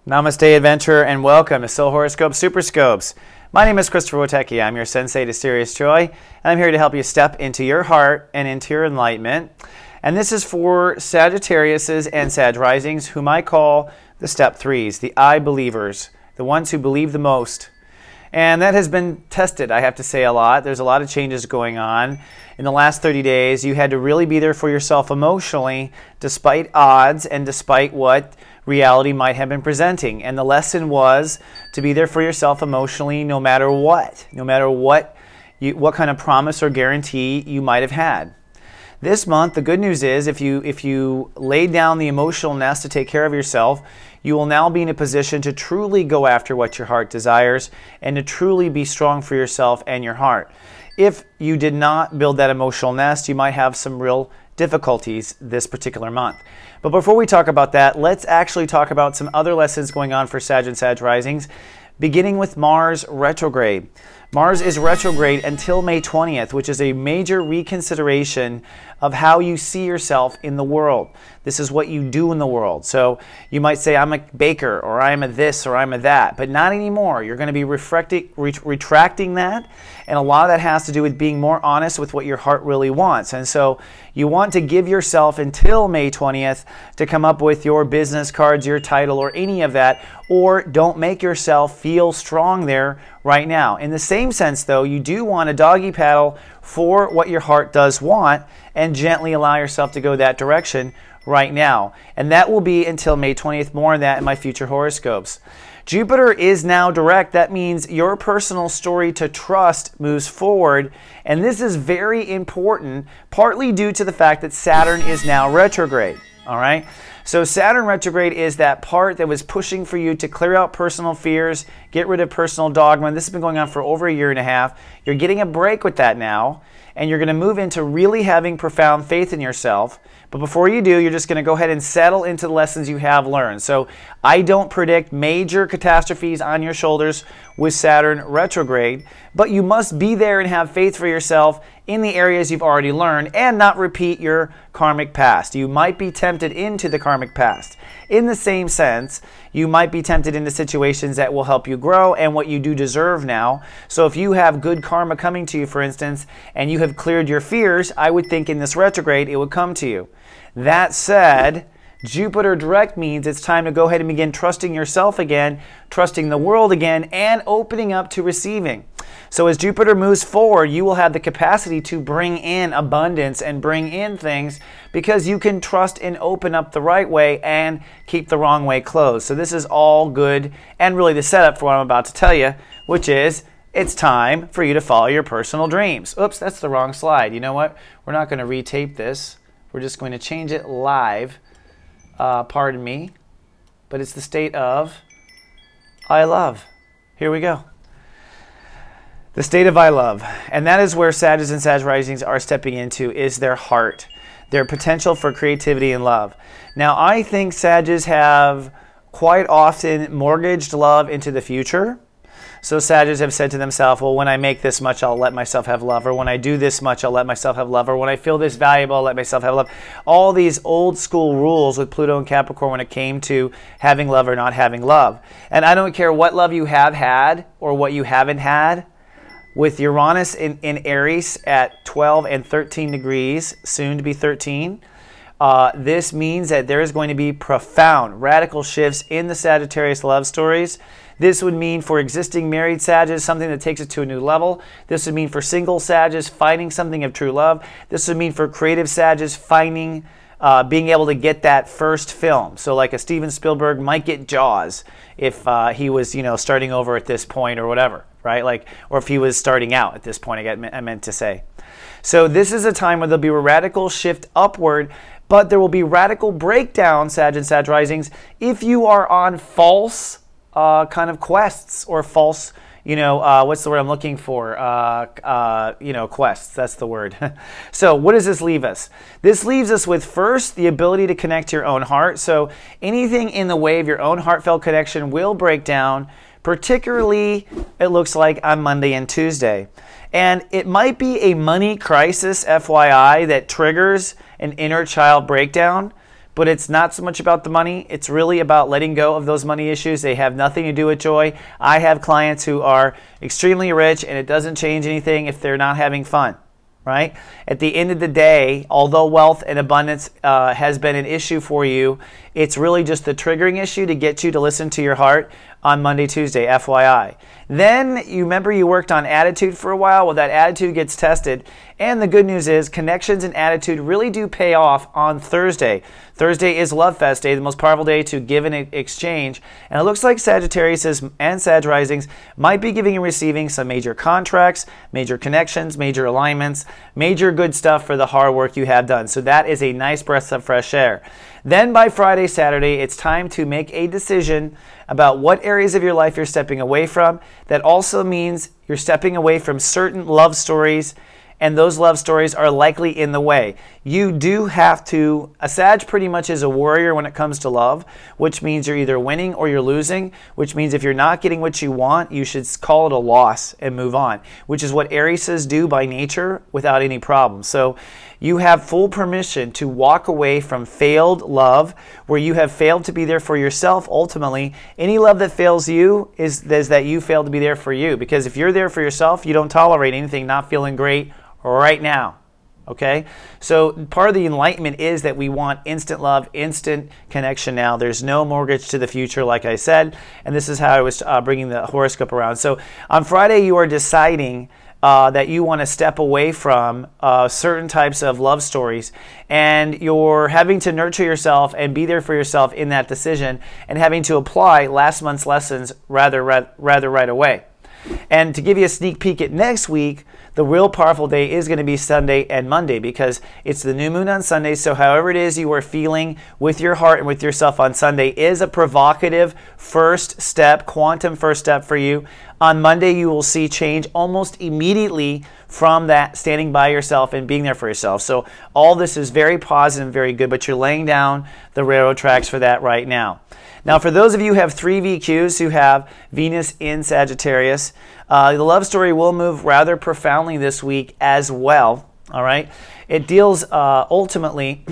Namaste, adventurer, and welcome to Soul Horoscope Super Scopes. My name is Christopher Witecki. I'm your Sensei to Sirius Joy, and I'm here to help you step into your heart and into your enlightenment. And this is for Sagittariuses and Sag Risings, whom I call the Step 3s, the I believers, the ones who believe the most. And that has been tested, I have to say, a lot. There's a lot of changes going on. In the last 30 days, you had to really be there for yourself emotionally, despite odds and despite what reality might have been presenting. And the lesson was to be there for yourself emotionally no matter what kind of promise or guarantee you might have had. This month, the good news is if you laid down the emotional nest to take care of yourself, you will now be in a position to truly go after what your heart desires and to truly be strong for yourself and your heart. If you did not build that emotional nest, you might have some real difficulties this particular month. But before we talk about that, let's actually talk about some other lessons going on for Sag and Sag Risings, beginning with Mars retrograde. Mars is retrograde until May 20th, which is a major reconsideration of how you see yourself in the world. This is what you do in the world. So you might say, I'm a baker, or I'm a this, or I'm a that, but not anymore. You're going to be retracting that, and a lot of that has to do with being more honest with what your heart really wants. And so you want to give yourself until May 20th to come up with your business cards, your title, or any of that, or don't make yourself feel strong there right now. In the same sense, though, you do want a doggy paddle for what your heart does want and gently allow yourself to go that direction right now. And that will be until May 20th. More on that in my future horoscopes. Jupiter is now direct. That means your personal story to trust moves forward. And this is very important, partly due to the fact that Saturn is now retrograde. All right? So Saturn retrograde is that part that was pushing for you to clear out personal fears, get rid of personal dogma. This has been going on for over a year and a half. You're getting a break with that now, and you're going to move into really having profound faith in yourself. But before you do, you're just going to go ahead and settle into the lessons you have learned. So I don't predict major catastrophes on your shoulders with Saturn retrograde, but you must be there and have faith for yourself in the areas you've already learned and not repeat your karmic past. You might be tempted into the karmic past. In the same sense, you might be tempted into situations that will help you grow and what you do deserve now. So if you have good karma coming to you, for instance, and you have cleared your fears, I would think in this retrograde it would come to you. That said, Jupiter direct means it's time to go ahead and begin trusting yourself again, trusting the world again, and opening up to receiving. So as Jupiter moves forward, you will have the capacity to bring in abundance and bring in things because you can trust and open up the right way and keep the wrong way closed. So this is all good and really the setup for what I'm about to tell you, which is it's time for you to follow your personal dreams. Oops, that's the wrong slide. You know what? We're not going to retape this. We're just going to change it live. Pardon me. But it's the state of I love. Here we go. The state of I love. And that is where Sagittarius and Sag Risings are stepping into, is their heart, their potential for creativity and love. Now, I think Sagittarius have quite often mortgaged love into the future. So Sagittarius have said to themselves, well, when I make this much, I'll let myself have love. Or when I do this much, I'll let myself have love. Or when I feel this valuable, I'll let myself have love. All these old school rules with Pluto and Capricorn when it came to having love or not having love. And I don't care what love you have had or what you haven't had. With Uranus in Aries at 12 and 13 degrees, soon to be 13, this means that there is going to be profound, radical shifts in the Sagittarius love stories. This would mean for existing married Sagittarius, something that takes it to a new level. This would mean for single Sagittarius, finding something of true love. This would mean for creative Sagittarius, finding, being able to get that first film. So like a Steven Spielberg might get Jaws if he was, starting over at this point or whatever. Right? Like, or if he was starting out at this point, I meant to say. So this is a time where there'll be a radical shift upward, but there will be radical breakdown, Sag and Sag Risings, if you are on false kind of quests or false, what's the word I'm looking for? Quests, that's the word. So what does this leave us? This leaves us with first the ability to connect to your own heart. So anything in the way of your own heartfelt connection will break down. Particularly, it looks like on Monday and Tuesday. And it might be a money crisis, FYI, that triggers an inner child breakdown. but it's not so much about the money. It's really about letting go of those money issues. They have nothing to do with joy. I have clients who are extremely rich, and it doesn't change anything if they're not having fun. Right? At the end of the day, although wealth and abundance has been an issue for you, it's really just the triggering issue to get you to listen to your heart on Monday, Tuesday, FYI. Then you remember you worked on attitude for a while. Well, that attitude gets tested. And the good news is connections and attitude really do pay off on Thursday. Thursday is Love Fest Day, the most powerful day to give and exchange. And it looks like Sagittarius and Sag Risings might be giving and receiving some major contracts, major connections, major alignments, major good stuff for the hard work you have done. So that is a nice breath of fresh air. Then by Friday, Saturday, it's time to make a decision about what areas of your life you're stepping away from. That also means you're stepping away from certain love stories, and those love stories are likely in the way. You do have to, a Sag pretty much is a warrior when it comes to love, which means you're either winning or you're losing, which means if you're not getting what you want, you should call it a loss and move on, which is what Arises do by nature without any problem. So you have full permission to walk away from failed love, where you have failed to be there for yourself. Ultimately, any love that fails you is that you failed to be there for you. Because if you're there for yourself, you don't tolerate anything not feeling great right now. Okay? So part of the enlightenment is that we want instant love, instant connection now. There's no mortgage to the future, like I said. And this is how I was bringing the horoscope around. So on Friday, you are deciding that you want to step away from certain types of love stories, and you're having to nurture yourself and be there for yourself in that decision, and having to apply last month's lessons rather right away. And to give you a sneak peek at next week, the real powerful day is going to be Sunday and Monday, because it's the new moon on Sunday. So however it is you are feeling with your heart and with yourself on Sunday is a provocative first step, quantum first step for you. On Monday, you will see change almost immediately from that standing by yourself and being there for yourself. So all this is very positive and very good, but you're laying down the railroad tracks for that right now. Now, for those of you who have 3 VQs who have Venus in Sagittarius, the love story will move rather profoundly this week as well. All right? It deals ultimately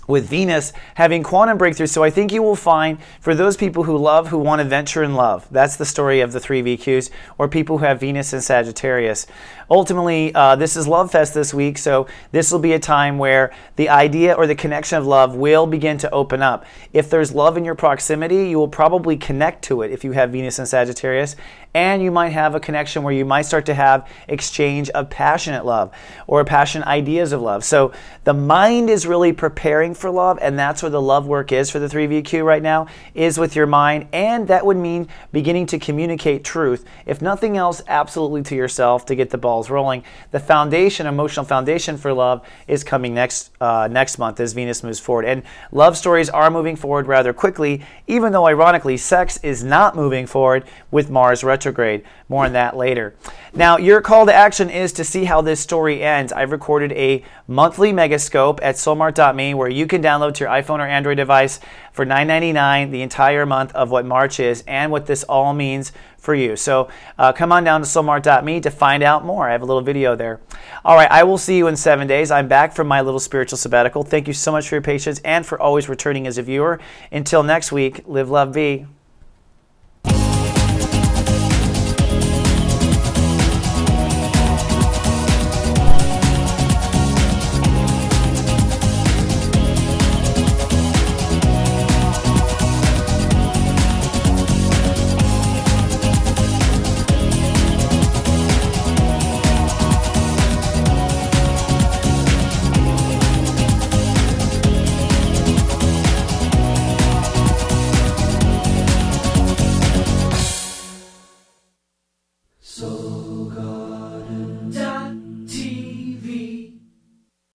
with Venus having quantum breakthroughs. So I think you will find, for those people who want to venture in love, that's the story of the 3 VQs, or people who have Venus in Sagittarius. Ultimately, this is Love Fest this week, so this will be a time where the idea or the connection of love will begin to open up. If there's love in your proximity, you will probably connect to it if you have Venus in Sagittarius, and you might have a connection where you might start to have exchange of passionate love or passionate ideas of love. So the mind is really preparing for love, and that's where the love work is for the 3 VQ right now, is with your mind, and that would mean beginning to communicate truth, if nothing else, absolutely to yourself, to get the balls rolling. The foundation, emotional foundation for love, is coming next month as Venus moves forward, and love stories are moving forward rather quickly, even though ironically sex is not moving forward with Mars retrograde. More on that later. Now, your call to action is to see how this story ends. I've recorded a monthly megascope at soulmart.me where you can download to your iPhone or Android device for $9.99 the entire month of what March is and what this all means for you. So come on down to soulmart.me to find out more. I have a little video there. All right, I will see you in 7 days. I'm back from my little spiritual sabbatical. Thank you so much for your patience and for always returning as a viewer. Until next week, live, love, be.